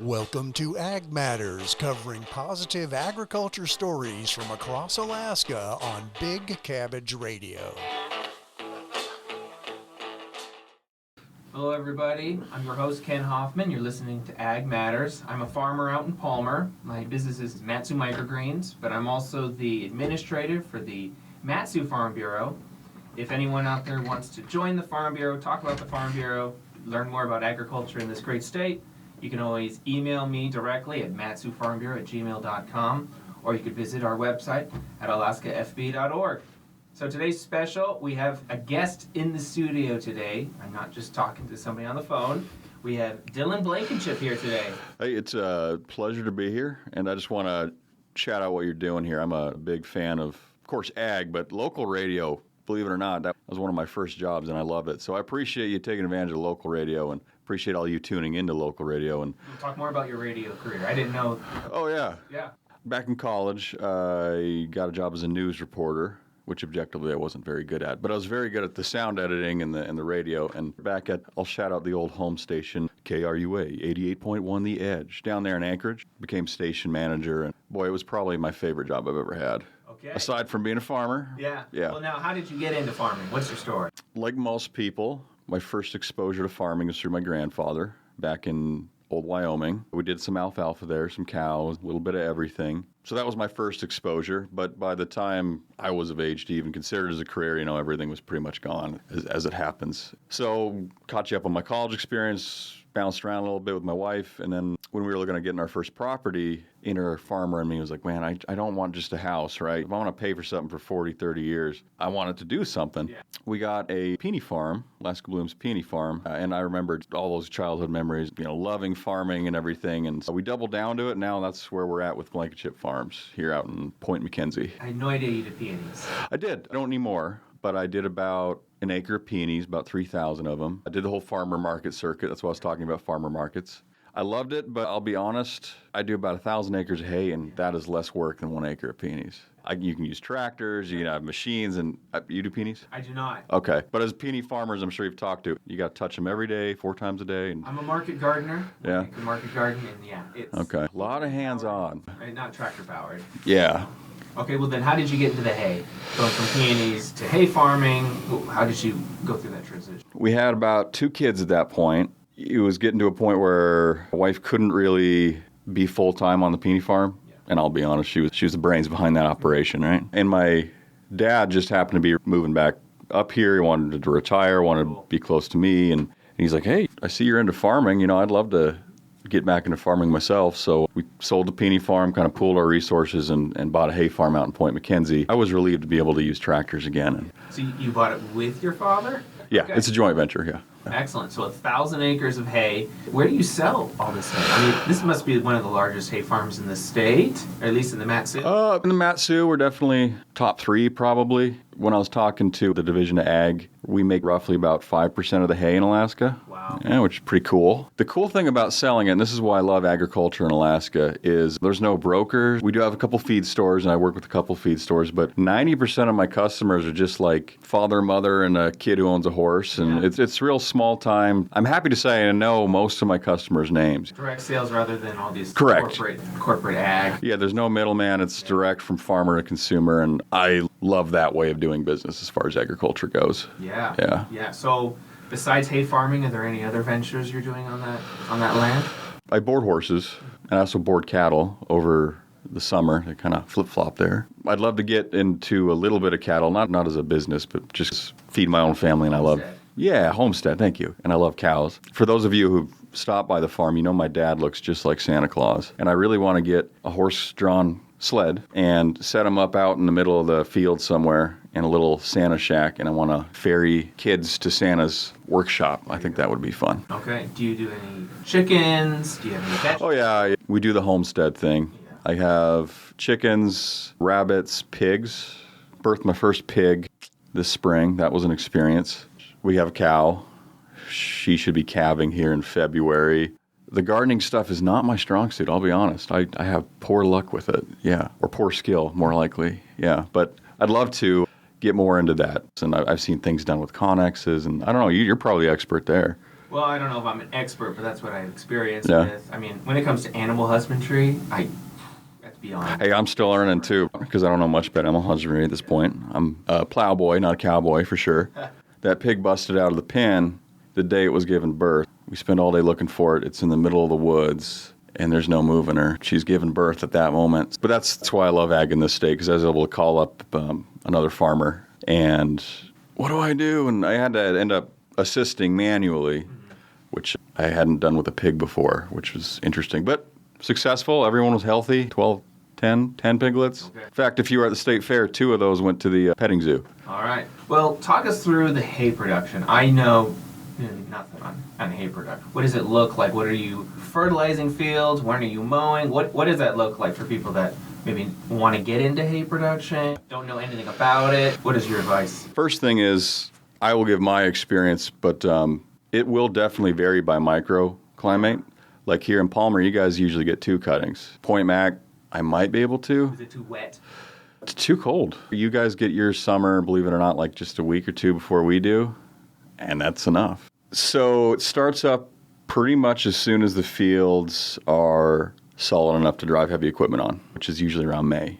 Welcome to Ag Matters, covering positive agriculture stories from across Alaska on Big Cabbage Radio. Hello everybody, I'm your host Ken Hoffman. You're listening to Ag Matters. I'm a farmer out in Palmer. My business is Matsu Microgreens, but I'm also the administrator for the Matsu Farm Bureau. If anyone out there wants to join the Farm Bureau, talk about the Farm Bureau, learn more about agriculture in this great state, you can always email me directly at matsufarmbureau@gmail.com, or you could visit our website at alaskafb.org. So today's special, we have a guest in the studio today. I'm not just talking to somebody on the phone. We have Dylan Blankenship here today. Hey, it's a pleasure to be here, and I just want to shout out what you're doing here. I'm a big fan of course, ag, but local radio, believe it or not, that was one of my first jobs, and I love it. So I appreciate you taking advantage of local radio, and appreciate all you tuning into local radio. And we'll talk more about your radio career. I didn't know. Oh, yeah. Yeah. Back in college, I got a job as a news reporter, which objectively I wasn't very good at. But I was very good at the sound editing and the radio. And back at, I'll shout out the old home station, KRUA, 88.1 The Edge, down there in Anchorage. Became station manager. And boy, it was probably my favorite job I've ever had. Okay. Aside from being a farmer. Yeah. Yeah. Well, now, how did you get into farming? What's your story? Like most people, my first exposure to farming was through my grandfather back in old Wyoming. We did some alfalfa there, some cows, a little bit of everything. So that was my first exposure. But by the time I was of age to even consider it as a career, everything was pretty much gone, as it happens. So caught you up on my college experience, bounced around a little bit with my wife, and then when we were looking at getting our first property, inner farmer in me was like, man, I don't want just a house, right? If I want to pay for something for 40, 30 years, I wanted to do something. Yeah. We got a peony farm, Alaska Bloom's peony farm, and I remembered all those childhood memories, loving farming and everything, and so we doubled down to it. Now that's where we're at with Blankenship Farms here out in Point McKenzie. I had no idea you did peonies. I did. I don't anymore, but I did about an acre of peonies, about 3,000 of them. I did the whole farmer market circuit. That's what I was talking about, farmer markets. I loved it, but I'll be honest, I do about 1,000 acres of hay, and that is less work than 1 acre of peonies. You can use tractors, you can have machines, and you do peonies? I do not. Okay, but as peony farmers, I'm sure you've talked to, you got to touch them every day, 4 times a day. And I'm a market gardener. Yeah. I market garden, and yeah, it's okay. A lot of hands-on. Right, not tractor powered. Yeah. Okay, well then, how did you get into the hay? Going from peonies to hay farming, how did you go through that transition? We had about 2 kids at that point. It was getting to a point where my wife couldn't really be full-time on the peony farm. Yeah. And I'll be honest, she was the brains behind that operation, right? And my dad just happened to be moving back up here. He wanted to retire, wanted to be close to me. And he's like, hey, I see you're into farming. I'd love to get back into farming myself. So we sold the peony farm, kind of pooled our resources, and bought a hay farm out in Point McKenzie. I was relieved to be able to use tractors again. So you bought it with your father? Yeah, okay. It's a joint venture, yeah. Excellent. So 1,000 acres of hay. Where do you sell all this hay? I mean, this must be one of the largest hay farms in the state, or at least in the Matsu. In the Matsu, we're definitely top 3 probably. When I was talking to the Division of Ag, we make roughly about 5% of the hay in Alaska. Wow. Yeah, which is pretty cool. The cool thing about selling it, and this is why I love agriculture in Alaska, is there's no brokers. We do have a couple feed stores, and I work with a couple feed stores, but 90% of my customers are just like father, mother, and a kid who owns a horse, and yeah. it's real small time. I'm happy to say I know most of my customers' names. Direct sales rather than all these Correct. corporate ag. Yeah, there's no middleman. It's direct from farmer to consumer, and I love that way of doing business as far as agriculture goes. Yeah. Yeah. Yeah. So besides hay farming, are there any other ventures you're doing on that land? I board horses, and I also board cattle over the summer. They kind of flip-flop there. I'd love to get into a little bit of cattle, not as a business, but just feed my own family, and Homestead. I love... Yeah, homestead, thank you. And I love cows. For those of you who've stopped by the farm, my dad looks just like Santa Claus. And I really want to get a horse-drawn sled and set him up out in the middle of the field somewhere in a little Santa shack, and I want to ferry kids to Santa's workshop. I think that would be fun. Okay. Do you do any chickens? Do you have any vegetables? Oh, yeah. We do the homestead thing. Yeah. I have chickens, rabbits, pigs. Birthed my first pig this spring. That was an experience. We have a cow. She should be calving here in February. The gardening stuff is not my strong suit, I'll be honest. I have poor luck with it, yeah. Or poor skill, more likely, yeah. But I'd love to get more into that. And I've seen things done with connexes, and I don't know, you're probably expert there. Well, I don't know if I'm an expert, but that's what I've experienced Yeah. with. I mean, when it comes to animal husbandry, that's beyond. Hey, I'm still learning too because I don't know much about animal husbandry at this point. I'm a plowboy, not a cowboy for sure. That pig busted out of the pen the day it was given birth. We spend all day looking for it. It's in the middle of the woods, and there's no moving her. She's given birth at that moment. But that's why I love ag in this state, because I was able to call up another farmer, and what do I do? And I had to end up assisting manually, which I hadn't done with a pig before, which was interesting. But successful. Everyone was healthy. 10 piglets. Okay. In fact, if you were at the state fair, 2 of those went to the petting zoo. All right. Well, talk us through the hay production. I know nothing on hay production. What does it look like? What are you fertilizing fields? When are you mowing? What does that look like for people that maybe want to get into hay production, don't know anything about it? What is your advice? First thing is, I will give my experience, but it will definitely vary by microclimate. Like here in Palmer, you guys usually get 2 cuttings. Point Mac, I might be able to. Is it too wet? It's too cold. You guys get your summer, believe it or not, like just a week or 2 before we do, and that's enough. So it starts up pretty much as soon as the fields are solid enough to drive heavy equipment on, which is usually around May.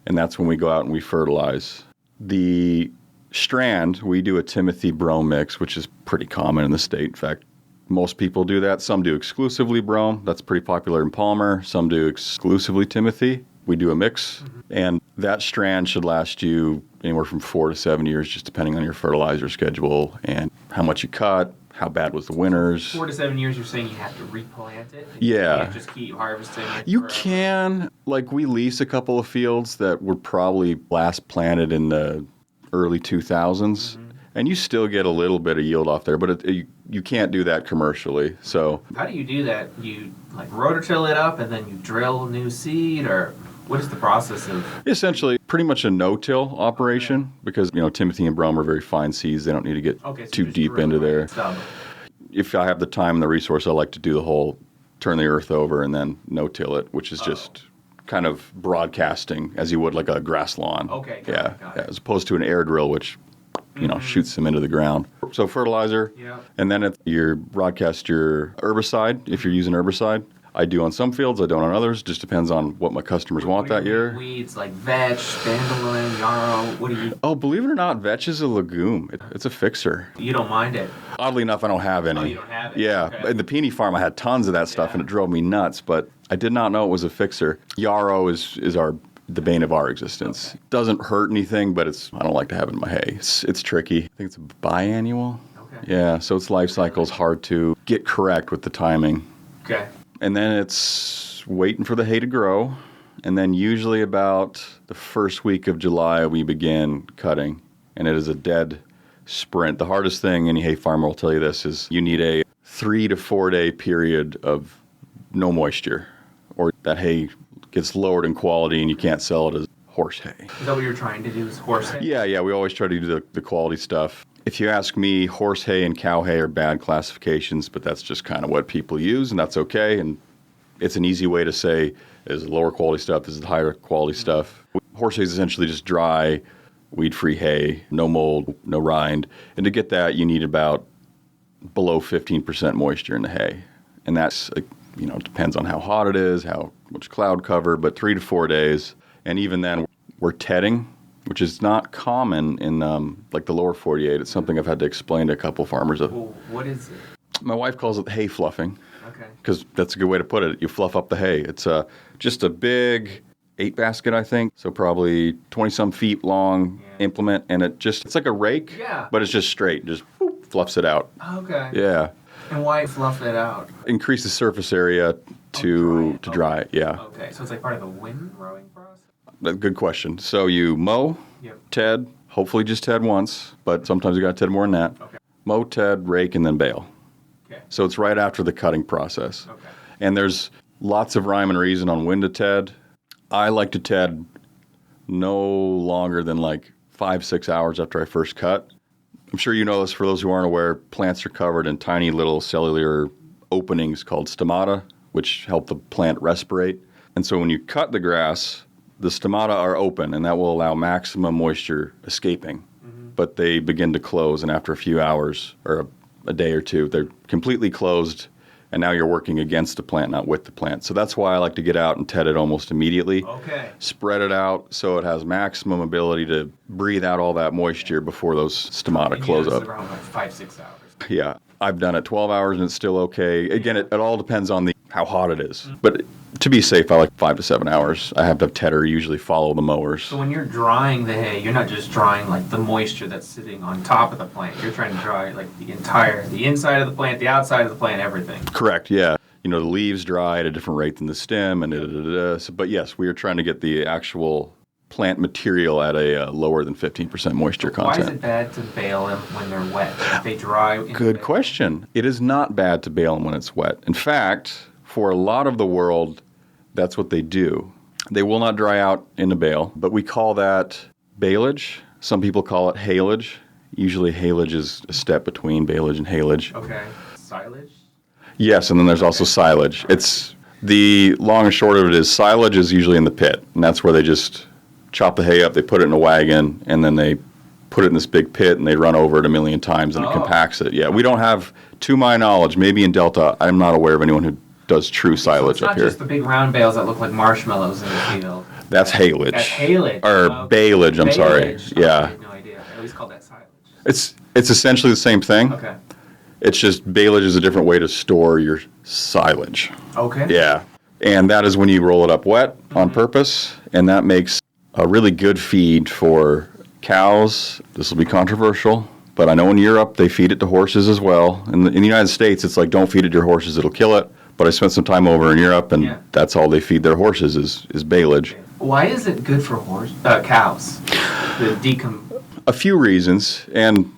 And that's when we go out and we fertilize. The strand, we do a Timothy brome mix, which is pretty common in the state. In fact, most people do that. Some do exclusively brome. That's pretty popular in Palmer. Some do exclusively Timothy. We do a mix. And that strand should last you anywhere from 4 to 7 years, just depending on your fertilizer schedule and how much you cut, how bad was the winters. 4 to 7 years, you're saying you have to replant it? Yeah. You can't just keep harvesting it You forever? can, like we lease a couple of fields that were probably last planted in the early 2000s, and you still get a little bit of yield off there, but you can't do that commercially. So How do you do that? You like rototill it up and then you drill new seed, or what is the process of? essentially pretty much a no-till operation because, Timothy and brome are very fine seeds. They don't need to get Okay, so too you just deep drill into it right there. stub. If I have the time and the resource, I like to do the whole turn the earth over and then no-till it, which is just kind of broadcasting as you would like a grass lawn. Okay, got Yeah, it, got yeah, it. as opposed to an air drill, which shoots them into the ground. So fertilizer, Yeah. and then you broadcast your herbicide if you're using herbicide. I do on some fields, I don't on others. Just depends on what my customers want What that do you year. mean weeds like vetch, dandelion, yarrow. What do you? Oh, believe it or not, vetch is a legume. It's a fixer. You don't mind it? Oddly enough, I don't have any. Oh, you don't have it? Yeah, Okay. in the peony farm, I had tons of that stuff, and it drove me nuts. But I did not know it was a fixer. Yarrow is the bane of our existence. Okay. Doesn't hurt anything, but I don't like to have it in my hay. It's tricky. I think it's a biannual. Okay. Yeah, so its life cycle is hard to get correct with the timing. Okay. And then it's waiting for the hay to grow. And then usually about the first week of July, we begin cutting. And it is a dead sprint. The hardest thing, any hay farmer will tell you this, is you need a 3 to 4 day period of no moisture, or that hay gets lowered in quality and you can't sell it as horse hay. Is that what you're trying to do? Is horse hay? Yeah, we always try to do the quality stuff. If you ask me, horse hay and cow hay are bad classifications, but that's just kind of what people use, and that's okay. And it's an easy way to say, this is lower quality stuff, this is higher quality stuff. Horse hay is essentially just dry, weed-free hay, no mold, no rind. And to get that, you need about below 15% moisture in the hay. And that's, depends on how hot it is, how much cloud cover, but 3 to 4 days. And even then, we're tedding, which is not common in like the lower 48. It's something I've had to explain to a couple farmers. Well, what is it? My wife calls it hay fluffing Okay. because that's a good way to put it. You fluff up the hay. It's just a big 8 basket, I think, so probably 20-some feet long implement, and it's like a rake, Yeah. but it's just straight, just whoop, fluffs it out. Okay. Yeah. And why fluff it out? Increase the surface area to dry it, yeah. Okay, so it's like part of the windrowing process? Good question. So you mow, Yep. ted, hopefully just ted once, but sometimes you got to ted more than that. Okay. Mow, ted, rake, and then bale. Okay. So it's right after the cutting process. Okay. And there's lots of rhyme and reason on when to ted. I like to ted no longer than like 5-6 hours after I first cut. I'm sure you know this. For those who aren't aware, plants are covered in tiny little cellular openings called stomata, which help the plant respirate. And so when you cut the grass, the stomata are open, and that will allow maximum moisture escaping. But they begin to close, and after a few hours, or a day or two. They're completely closed, and now you're working against the plant, not with the plant. So that's why I like to get out and tet it almost immediately. Okay. Spread it out so it has maximum ability to breathe out all that moisture before those stomata close up. Around like 5-6 hours. Yeah. I've done it 12 hours and it's still okay. Again, it all depends on how hot it is. But to be safe, I like 5 to 7 hours. I have to have tedder usually follow the mowers. So when you're drying the hay, you're not just drying like the moisture that's sitting on top of the plant. You're trying to dry like the inside of the plant, the outside of the plant, everything. Correct, yeah. The leaves dry at a different rate than the stem, and but yes, we are trying to get the actual plant material at a lower than 15% moisture content. Why is it bad to bale them when they're wet? If they dry. Good question. It is not bad to bale them when it's wet. In fact, for a lot of the world, that's what they do. They will not dry out in the bale, but we call that baleage. Some people call it haylage. Usually haylage is a step between baleage and haylage. Okay. Silage? Yes, and then there's also silage. It's the long and short of it is silage is usually in the pit, and that's where they just chop the hay up, they put it in a wagon, and then they put it in this big pit, and they run over it a million times, and it compacts it. Yeah, we don't have, to my knowledge, maybe in Delta, I'm not aware of anyone who does true silage up here. It's not just the big round bales that look like marshmallows in the field. That's haylage. That's haylage. Or baleage, I'm sorry. Baleage. Yeah. I had no idea. I always called that silage. It's essentially the same thing. Okay. It's just baleage is a different way to store your silage. Okay. Yeah. And that is when you roll it up wet on purpose, and that makes a really good feed for cows. This will be controversial, but I know in Europe they feed it to horses as well. In the United States, it's like, don't feed it to your horses, it'll kill it. But I spent some time over in Europe, and that's all they feed their horses is baleage. Why is it good for cows? A few reasons, and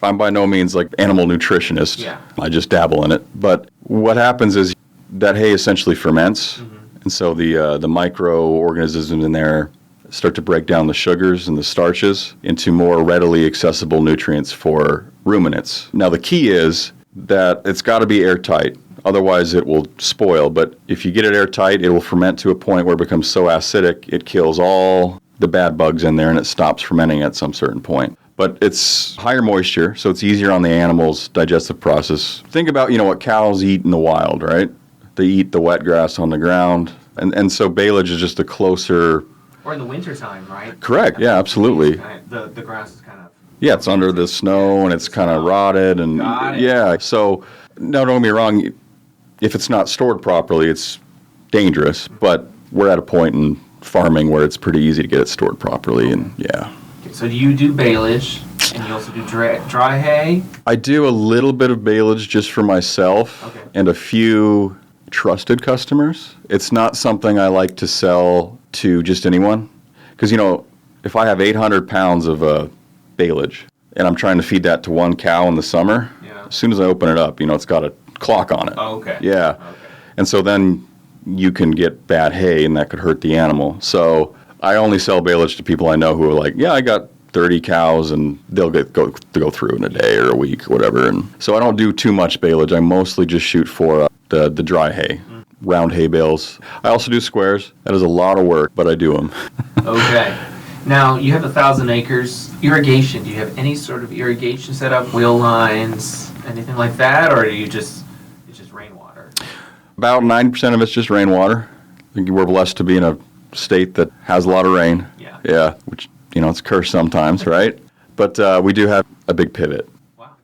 I'm by no means like animal nutritionist. Yeah. I just dabble in it. But what happens is that hay essentially ferments, and so the microorganisms in there start to break down the sugars and the starches into more readily accessible nutrients for ruminants. Now the key is that it's got to be airtight. Otherwise, it will spoil. But if you get it airtight, it will ferment to a point where it becomes so acidic, it kills all the bad bugs in there, and it stops fermenting at some certain point. But it's higher moisture, so it's easier on the animal's digestive process. Think about, what cows eat in the wild, right? They eat the wet grass on the ground. And so baleage is just a closer... Or in the wintertime, right? Correct, yeah, absolutely. The grass is kind of... Yeah, it's under the snow, and it's kind of rotted. And yeah, so, no, don't get me wrong. If it's not stored properly, it's dangerous. But we're at a point in farming where it's pretty easy to get it stored properly, and yeah. So do you do baleage, and you also do dry hay? I do a little bit of baleage just for myself and a few trusted customers. It's not something I like to sell to just anyone. Because, if I have 800 pounds of baleage and I'm trying to feed that to one cow in the summer, as soon as I open it up, it's got a clock on it. Oh, okay. Yeah. Okay. And so then you can get bad hay, and that could hurt the animal. So I only sell baleage to people I know who are like, yeah, I got 30 cows, and they'll go through in a day or a week or whatever. And so I don't do too much baleage. I mostly just shoot for the dry hay, round hay bales. I also do squares. That is a lot of work, but I do them. Okay. Now, you have 1,000 acres. Irrigation, do you have any sort of irrigation set up, wheel lines, anything like that, or it's just rainwater? About 90% of it's just rainwater. I think we're blessed to be in a state that has a lot of rain. Yeah. Yeah, which, it's cursed sometimes, right? But we do have a big pivot. Wow.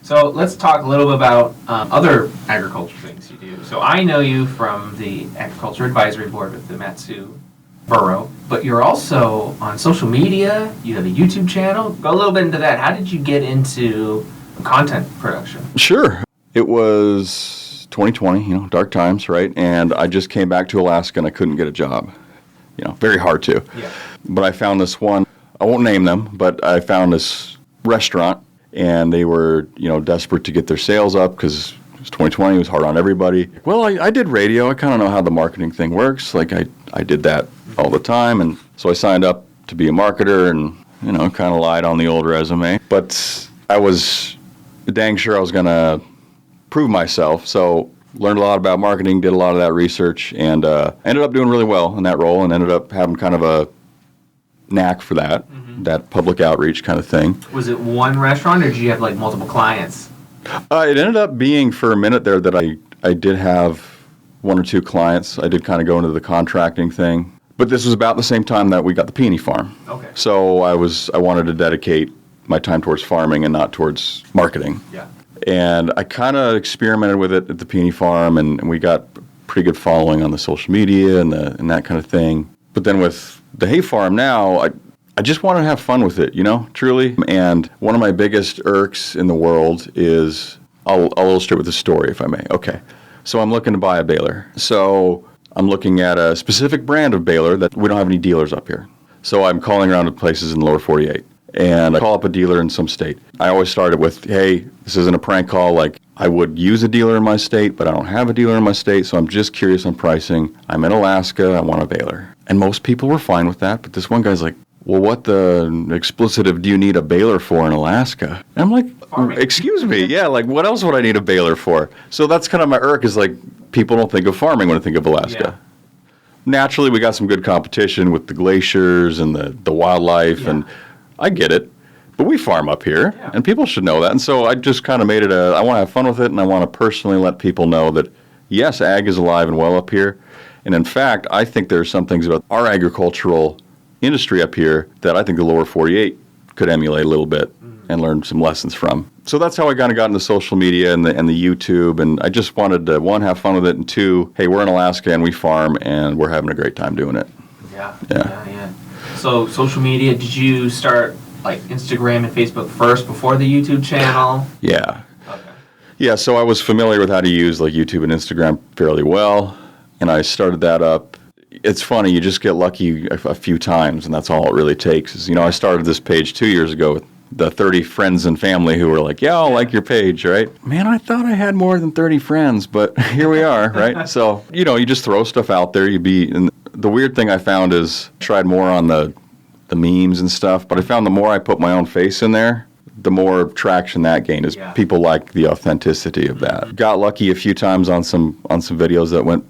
So let's talk a little bit about other agriculture things you do. So I know you from the Agriculture Advisory Board with the Matsu Borough, but you're also on social media. You have a YouTube channel. Go a little bit into that. How did you get into content production? Sure. It was 2020, dark times, right? And I just came back to Alaska, and I couldn't get a job. Very hard to. Yeah. But I found this one, I won't name them, but I found this restaurant, and they were, desperate to get their sales up because it was 2020, it was hard on everybody. Well, I did radio. I kind of know how the marketing thing works. Like, I did that all the time, and so I signed up to be a marketer and, kind of lied on the old resume. But I was dang sure I was going to prove myself, so learned a lot about marketing, did a lot of that research, and ended up doing really well in that role, and ended up having kind of a knack for that, that public outreach kind of thing. Was it one restaurant, or did you have, multiple clients? It ended up being for a minute there that I did have one or two clients. I did kind of go into the contracting thing. But this was about the same time that we got the peony farm. Okay. So I wanted to dedicate my time towards farming and not towards marketing. Yeah. And I kind of experimented with it at the peony farm, and we got pretty good following on the social media and that kind of thing. But then with the hay farm now, I just want to have fun with it, truly. And one of my biggest irks in the world is, I'll illustrate with a story, if I may. Okay. So I'm looking to buy a baler. So I'm looking at a specific brand of baler that we don't have any dealers up here. So I'm calling around to places in the lower 48. And I call up a dealer in some state. I always start it with, hey, this isn't a prank call. Like, I would use a dealer in my state, but I don't have a dealer in my state, so I'm just curious on pricing. I'm in Alaska. I want a baler. And most people were fine with that, but this one guy's like, well, what the expletive do you need a baler for in Alaska? And I'm like, Farming. excuse me, yeah, like what else would I need a baler for? So that's kind of my irk, is like people don't think of farming when they think of Alaska. Yeah. Naturally, we got some good competition with the glaciers and the wildlife, and I get it. But we farm up here, and people should know that. And so I just kind of made it I want to have fun with it, and I want to personally let people know that, yes, ag is alive and well up here. And in fact, I think there's some things about our agricultural industry up here that I think the lower 48 could emulate a little bit and learn some lessons from. So that's how I kind of got into social media and the YouTube, and I just wanted to, one, have fun with it, and two, hey, we're in Alaska and we farm and we're having a great time doing it. Yeah. So social media, did you start like Instagram and Facebook first before the YouTube channel? Yeah. Okay. Yeah, so I was familiar with how to use like YouTube and Instagram fairly well, and I started that up. It's funny, you just get lucky a few times, and that's all it really takes. Is, I started this page 2 years ago with the 30 friends and family who were like, yeah, I'll like your page, right? Man, I thought I had more than 30 friends, but here we are, right? So, you just throw stuff out there. And the weird thing I found is I tried more on the memes and stuff, but I found the more I put my own face in there, the more traction that gained, is people like the authenticity of that. Got lucky a few times on some videos that went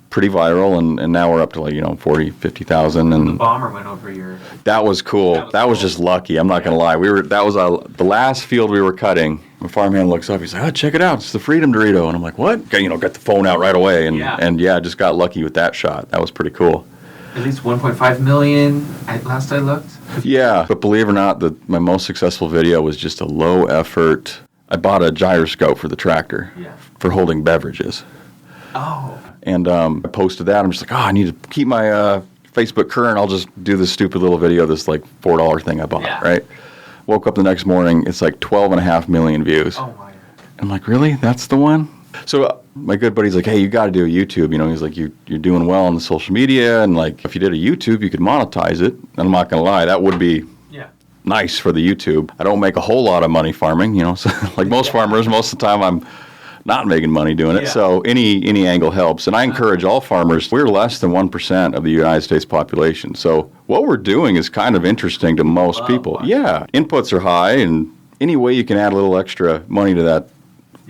pretty viral, and now we're up to like 40, 50,000. And The bomber went over your. that was cool. That was just lucky. I'm not gonna lie. That was the last field we were cutting. My farmhand looks up. He's like, "Oh, check it out! It's the Freedom Dorito." And I'm like, "What?" Got the phone out right away, and just got lucky with that shot. That was pretty cool. At least 1.5 million. Last I looked. Yeah, but believe it or not, my most successful video was just a low effort. I bought a gyroscope for the tractor for holding beverages. Oh. And I posted that. I'm just like, I need to keep my Facebook current. I'll just do this stupid little video, this like $4 thing I bought, right? Woke up the next morning, it's like 12.5 million views. Oh my. I'm like, really? That's the one? So my good buddy's like, hey, you got to do a YouTube. He's like, you're doing well on the social media, and like if you did a YouTube, you could monetize it. And I'm not gonna lie, that would be nice for the YouTube. I don't make a whole lot of money farming, so like most farmers, most of the time I'm not making money doing it. So any angle helps. And I encourage all farmers. We're less than 1% of the United States population. So what we're doing is kind of interesting to most people. Yeah. Inputs are high, and any way you can add a little extra money to that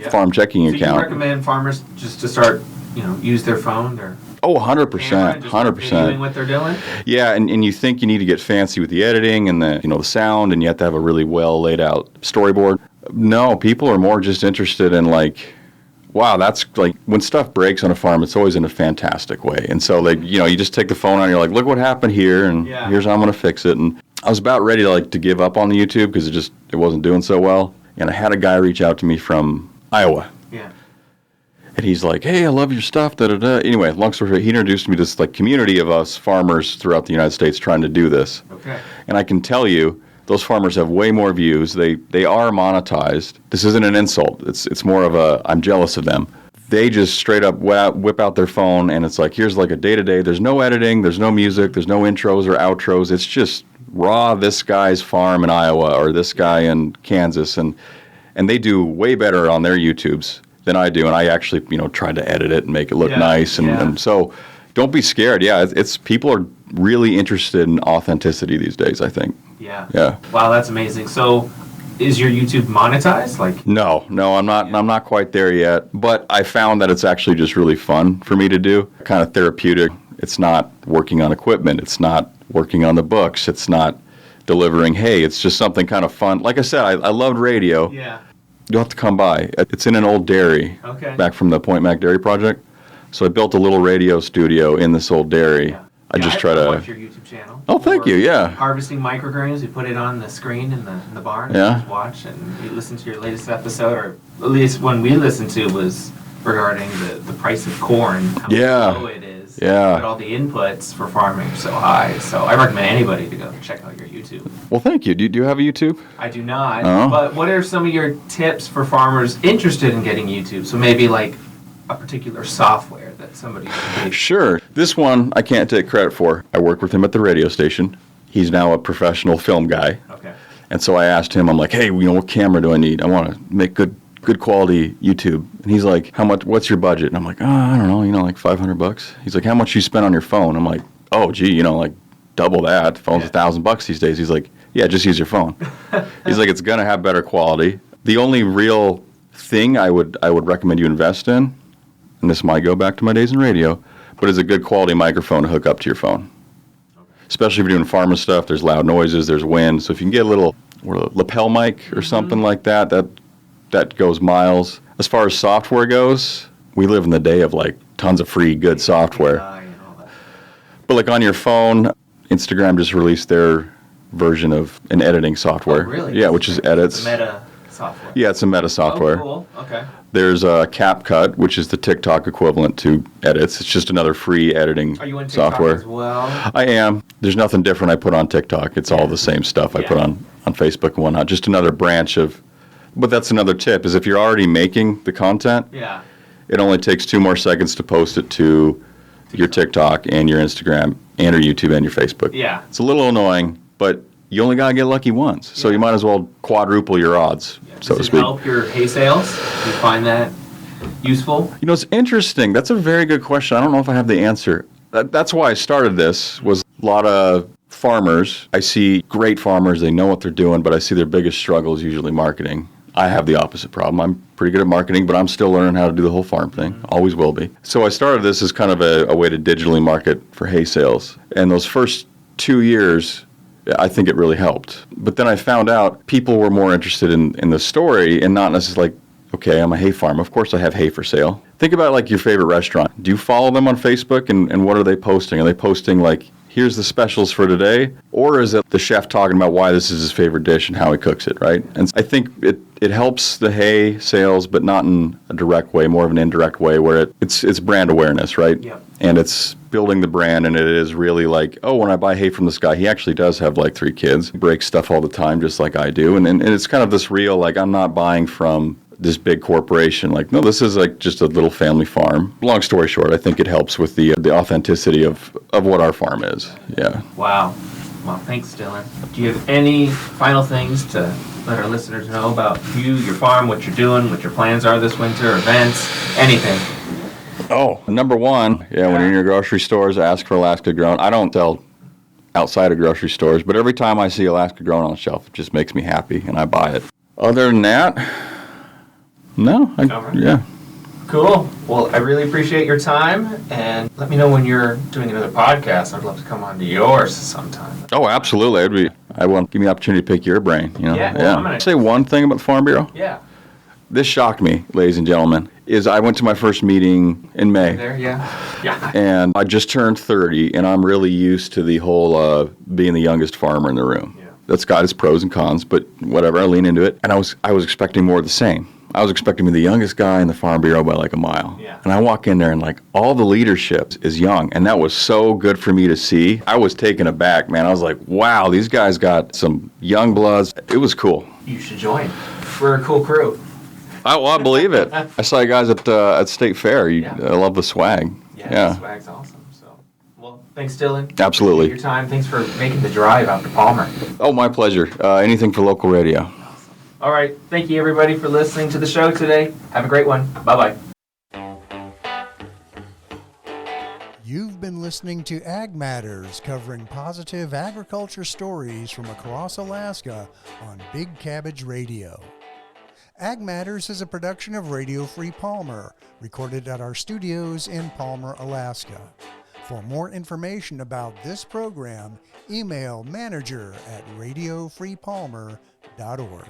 farm checking account. So you recommend farmers just to start, use their phone or 100%, 100%. Doing what they're doing? Yeah, and you think you need to get fancy with the editing and the sound, and you have to have a really well laid out storyboard. No, people are more just interested in like, wow, that's like when stuff breaks on a farm, it's always in a fantastic way. And so you just take the phone out and you're like, look what happened here, and here's how I'm going to fix it. And I was about ready to give up on the YouTube because it wasn't doing so well. And I had a guy reach out to me from Iowa. Yeah. And he's like, hey, I love your stuff, da-da-da. Anyway, long story short, he introduced me to this community of us farmers throughout the United States trying to do this. Okay. And I can tell you, those farmers have way more views. They are monetized. This isn't an insult. It's more of I'm jealous of them. They just straight up whip out their phone, and it's like, here's like a day-to-day. There's no editing. There's no music. There's no intros or outros. It's just raw, this guy's farm in Iowa or this guy in Kansas. And they do way better on their YouTubes than I do. And I actually, tried to edit it and make it look nice. And so don't be scared. Yeah, it's people are really interested in authenticity these days, I think. Yeah. Wow, that's amazing. So, is your YouTube monetized? No, I'm not quite there yet. But I found that it's actually just really fun for me to do, kind of therapeutic. It's not working on equipment. It's not working on the books. It's not delivering hay. It's just something kind of fun. Like I said, I loved radio. Yeah. You'll have to come by. It's in an old dairy. Okay. Back from the Point Mac Dairy Project. So I built a little radio studio in this old dairy. Yeah. I just try to watch your YouTube channel. Oh, thank you. Yeah. Harvesting microgreens. We put it on the screen in the barn. Yeah. And just watch and you listen to your latest episode, or at least one we listened to was regarding the price of corn. How low it is. Yeah. But all the inputs for farming are so high. So I recommend anybody to go check out your YouTube. Well, thank you. Do you have a YouTube? I do not. Oh. But what are some of your tips for farmers interested in getting YouTube? So maybe like a particular software that somebody should use. Sure. This one I can't take credit for. I work with him at the radio station. He's now a professional film guy. Okay. And so I asked him, I'm like, hey, what camera do I need? I want to make good quality YouTube. And he's like, what's your budget? And I'm like, I don't know, like $500. He's like, how much you spend on your phone? I'm like, oh, gee, like double that. The phone's $1,000 these days. He's like, yeah, just use your phone. He's like, it's going to have better quality. The only real thing I would recommend you invest in, and this might go back to my days in radio, but is a good quality microphone to hook up to your phone. Okay. Especially if you're doing pharma stuff, there's loud noises, there's wind. So if you can get a little lapel mic or something like that goes miles. As far as software goes, we live in the day of like tons of free good software. But like on your phone, Instagram just released their version of an editing software. Oh, really? Yeah, which is Edits. It's Meta software. Yeah, it's a Meta software. Oh, cool. Okay. There's CapCut, which is the TikTok equivalent to Edits. It's just another free editing Are you on TikTok software. as well? I am. There's nothing different I put on TikTok. It's all the same stuff I put on Facebook and whatnot. Just another branch of. But that's another tip, is if you're already making the content, it only takes 2 more seconds to post it to your TikTok and your Instagram and your YouTube and your Facebook. Yeah. It's a little annoying, but you only got to get lucky once. So you might as well quadruple your odds, so to speak. Does it help your hay sales? Do you find that useful? It's interesting. That's a very good question. I don't know if I have the answer. That's why I started this, was a lot of farmers. I see great farmers. They know what they're doing, but I see their biggest struggle is usually marketing. I have the opposite problem. I'm pretty good at marketing, but I'm still learning how to do the whole farm thing. Always will be. So I started this as kind of a way to digitally market for hay sales. And those first 2 years, I think it really helped. But then I found out people were more interested in the story and not necessarily like, okay, I'm a hay farm. Of course I have hay for sale. Think about like your favorite restaurant. Do you follow them on Facebook and what are they posting? Are they posting like, here's the specials for today? Or is it the chef talking about why this is his favorite dish and how he cooks it, right? And I think it helps the hay sales, but not in a direct way, more of an indirect way where it's brand awareness, right? Yeah. And it's building the brand, and it is really like, oh, when I buy hay from this guy, he actually does have like 3 kids, breaks stuff all the time just like I do. And it's kind of this real, like, I'm not buying from this big corporation. Like, no, this is like just a little family farm. Long story short, I think it helps with the authenticity of what our farm is. Yeah. Wow. Well, thanks, Dylan. Do you have any final things to let our listeners know about you, your farm, what you're doing, what your plans are this winter, events, anything? Oh, number one, when you're in your grocery stores, ask for Alaska Grown. I don't sell outside of grocery stores, but every time I see Alaska Grown on the shelf, it just makes me happy, and I buy it. Other than that, no. Yeah. Cool. Well, I really appreciate your time, and let me know when you're doing another podcast. I'd love to come on to yours sometime. Oh, absolutely. I want to give me the opportunity to pick your brain. Yeah. Well, I'm gonna say one thing about the Farm Bureau. Yeah. This shocked me, ladies and gentlemen, is I went to my first meeting in May. There, yeah. And I just turned 30, and I'm really used to the whole being the youngest farmer in the room. Yeah. That's got its pros and cons, but whatever, I lean into it. And I was expecting more of the same. I was expecting to be the youngest guy in the Farm Bureau by like a mile. Yeah. And I walk in there and like all the leadership is young. And that was so good for me to see. I was taken aback, man. I was like, wow, these guys got some young bloods. It was cool. You should join. We're a cool crew. I believe it. I saw you guys at State Fair. I love the swag. Yeah, the swag's awesome. So, well, thanks, Dylan. Absolutely. Appreciate your time. Thanks for making the drive out to Palmer. Oh, my pleasure. Anything for local radio. Awesome. All right. Thank you, everybody, for listening to the show today. Have a great one. Bye-bye. You've been listening to Ag Matters, covering positive agriculture stories from across Alaska on Big Cabbage Radio. Ag Matters is a production of Radio Free Palmer, recorded at our studios in Palmer, Alaska. For more information about this program, email manager@radiofreepalmer.org.